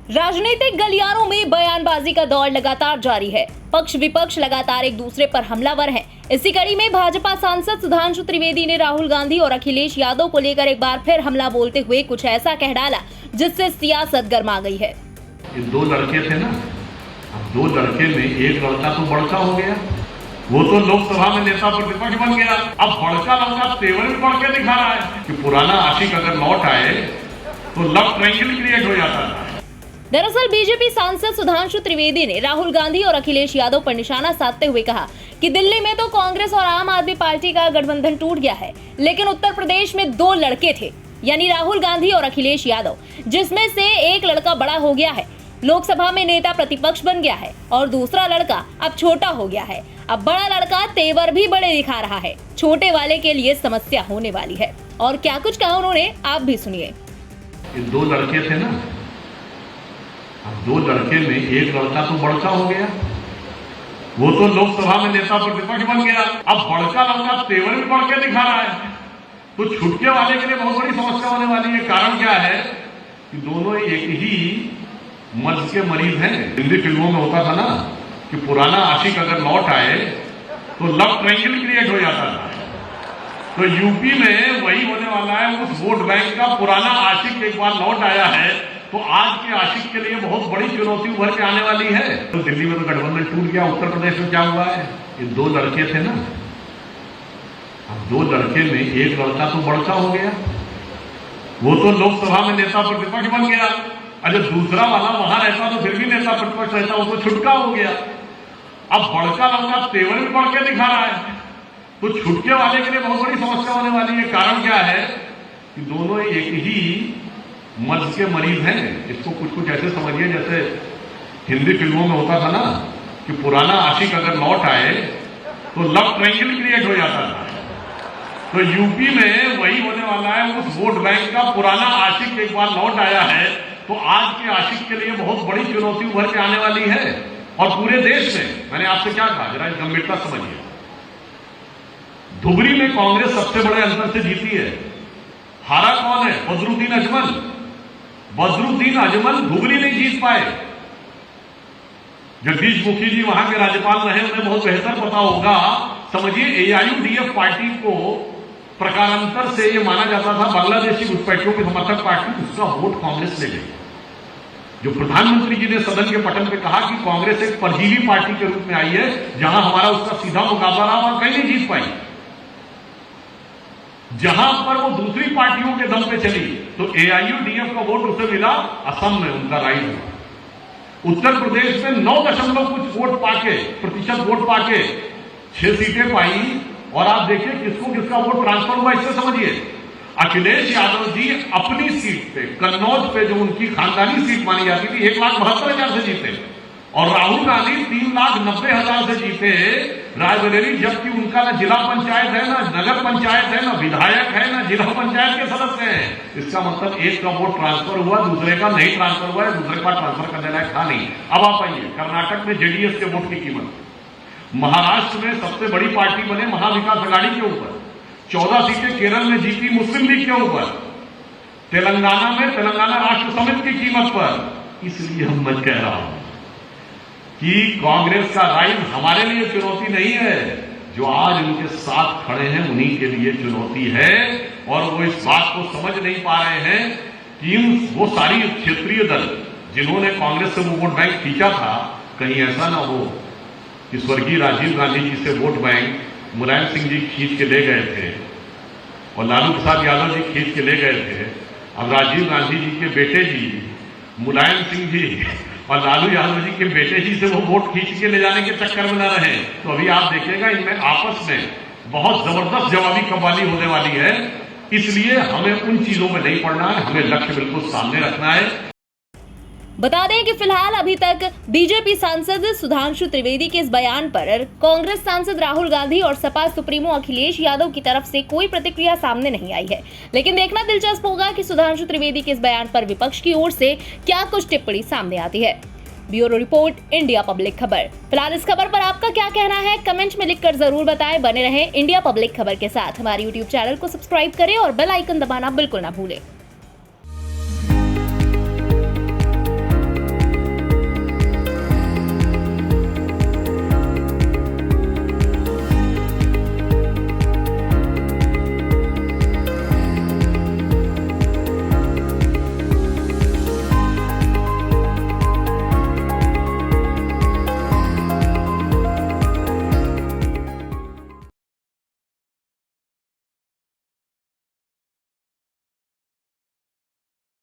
राजनीतिक गलियारों में बयानबाजी का दौर लगातार जारी है। पक्ष विपक्ष लगातार एक दूसरे पर हमलावर हैं। इसी कड़ी में भाजपा सांसद सुधांशु त्रिवेदी ने राहुल गांधी और अखिलेश यादव को लेकर एक बार फिर हमला बोलते हुए कुछ ऐसा कह डाला जिससे सियासत गर्मा गई है। ये दो लड़के थे ना, अब दो लड़के में एक लड़का तो बड़का हो गया, वो तो लोकसभा में नेता प्रतिपक्ष बन गया। अब बड़का लड़का तेवर भी बढ़ के दिखा रहा है कि पुराना आशिक अगर लौट आए तो लव ट्रायंगल क्रिएट हो जाता है। दरअसल बीजेपी सांसद सुधांशु त्रिवेदी ने राहुल गांधी और अखिलेश यादव पर निशाना साधते हुए कहा कि दिल्ली में तो कांग्रेस और आम आदमी पार्टी का गठबंधन टूट गया है, लेकिन उत्तर प्रदेश में दो लड़के थे, यानी राहुल गांधी और अखिलेश यादव, जिसमें से एक लड़का बड़ा हो गया है, लोकसभा में नेता प्रतिपक्ष बन गया है, और दूसरा लड़का अब छोटा हो गया है। अब बड़ा लड़का तेवर भी बड़े दिखा रहा है, छोटे वाले के लिए समस्या होने वाली है। और क्या कुछ कहा उन्होंने, आप भी सुनिए। दो लड़के थे ना, अब दो लड़के में एक लड़का तो बड़का हो गया, वो तो लोकसभा में नेता प्रतिपक्ष बन गया। अब बड़का लड़का तेवर भी बढ़ के दिखा रहा है, तो छुटके वाले के लिए बहुत बड़ी समस्या होने वाली है। कारण क्या है कि दोनों एक ही मर्ज के मरीज हैं। हिंदी फिल्मों में होता था ना कि पुराना आशिक अगर लौट आए तो लव ट्रायंगल क्रिएट हो जाता था। तो यूपी में वही होने वाला है। उस वोट बैंक का पुराना आशिक एक बार लौट आया है, तो आज के आशिक के लिए बहुत बड़ी चुनौती उभर के आने वाली है। तो दिल्ली में तो गठबंधन टूट गया, उत्तर प्रदेश में क्या हुआ है? ये दो लड़के थे ना, अब दो लड़के में एक लड़का तो बड़का हो गया, वो तो लोकसभा में नेता प्रतिपक्ष बन गया। अगर दूसरा वाला वहां रहता तो फिर भी नेता प्रतिपक्ष रहता, वो तो छुटका हो गया। अब बड़का लड़का तेवर भी बढ़ के दिखा रहा है, तो छुटके वाले के लिए बहुत बड़ी समस्या होने वाली है। कारण क्या है कि दोनों एक ही मर्ज के मरीज हैं। इसको कुछ कुछ ऐसे समझिए जैसे हिंदी फिल्मों में होता था ना कि पुराना आशिक अगर लौट आए तो लव ट्रायंगल क्रिएट हो जाता था। तो यूपी में वही होने वाला है। उस वोट बैंक का पुराना आशिक एक बार लौट आया है, तो आज के आशिक के लिए बहुत बड़ी चुनौती उभर के आने वाली है। और पूरे देश में मैंने आपसे क्या कहा, जरा गंभीरता समझिए। धुबरी में कांग्रेस सबसे बड़े अंतर से जीती है। हारा कौन है? बदरुद्दीन अजमल। बदरुद्दीन अजमल धुबरी नहीं जीत पाए। जगदीश मुखी जी वहां के राज्यपाल रहे, उन्हें बहुत बेहतर पता होगा। समझिए, एआईयूडीएफ पार्टी को प्रकारांतर से यह माना जाता था बांग्लादेशी घुसपैठियों की समर्थक पार्टी, उसका वोट कांग्रेस ले गई। जो प्रधानमंत्री जी ने सदन के पटल पे कहा कि कांग्रेस एक परजीवी पार्टी के रूप में आई है, जहां हमारा उसका सीधा मुकाबला रहा, वहां कहीं नहीं जीत पाई। जहां पर वो दूसरी पार्टियों के दम पे चली, तो एआईयूडीएफ का वोट उसे मिला, असम में उनका राइज हुआ। उत्तर प्रदेश में 9 दशमलव कुछ वोट पाके, प्रतिशत वोट पाके 6 सीटें पाई। और आप देखिए किसको किसका वोट ट्रांसफर हुआ, इससे समझिए। अखिलेश यादव जी अपनी सीट पे, कन्नौज पे, जो उनकी खानदानी सीट मानी जाती थी, 1,72,000 से जीते, और राहुल गांधी 3,90,000 से जीते रायबरेली, जबकि उनका ना जिला पंचायत है, ना नगर पंचायत है, ना विधायक है, ना जिला पंचायत के सदस्य हैं। इसका मतलब एक का वोट ट्रांसफर हुआ, दूसरे का नहीं ट्रांसफर हुआ है, दूसरे का ट्रांसफर करने लायक था नहीं। अब आप आइए कर्नाटक में जेडीएस के वोट की कीमत, महाराष्ट्र में सबसे बड़ी पार्टी बने महाविकास अघाड़ी के ऊपर, 14 सीटें केरल में जीती मुस्लिम लीग के ऊपर, तेलंगाना में तेलंगाना राष्ट्र समिति की कीमत पर। इसलिए हम मैं कह रहा हूं कि कांग्रेस का राइज हमारे लिए चुनौती नहीं है, जो आज उनके साथ खड़े हैं उन्हीं के लिए चुनौती है। और वो इस बात को समझ नहीं पा रहे हैं कि वो सारी क्षेत्रीय दल जिन्होंने कांग्रेस से वो वोट बैंक खींचा था, कहीं ऐसा ना हो कि स्वर्गीय राजीव गांधी जी से वोट बैंक मुलायम सिंह जी खींच के ले गए थे और लालू प्रसाद यादव जी खींच के ले गए थे। अब राजीव गांधी जी के बेटे जी मुलायम सिंह जी और लालू यादव जी के बेटे जी से वो वोट खींच के ले जाने के चक्कर में न रहे, तो अभी आप देखेगा इनमें आपस में बहुत जबरदस्त जवाबी कव्वाली होने वाली है। इसलिए हमें उन चीजों में नहीं पड़ना है, हमें लक्ष्य बिल्कुल सामने रखना है। बता दें कि फिलहाल अभी तक बीजेपी सांसद सुधांशु त्रिवेदी के इस बयान पर कांग्रेस सांसद राहुल गांधी और सपा सुप्रीमो अखिलेश यादव की तरफ से कोई प्रतिक्रिया सामने नहीं आई है। लेकिन देखना दिलचस्प होगा कि सुधांशु त्रिवेदी के इस बयान पर विपक्ष की ओर से क्या कुछ टिप्पणी सामने आती है। ब्यूरो रिपोर्ट, इंडिया पब्लिक खबर। फिलहाल इस खबर पर आपका क्या कहना है, कमेंट में लिखकर जरूर बताएं। बने रहें इंडिया पब्लिक खबर के साथ। हमारे यूट्यूब चैनल को सब्सक्राइब करें और बेल आइकन दबाना बिल्कुल ना भूलें।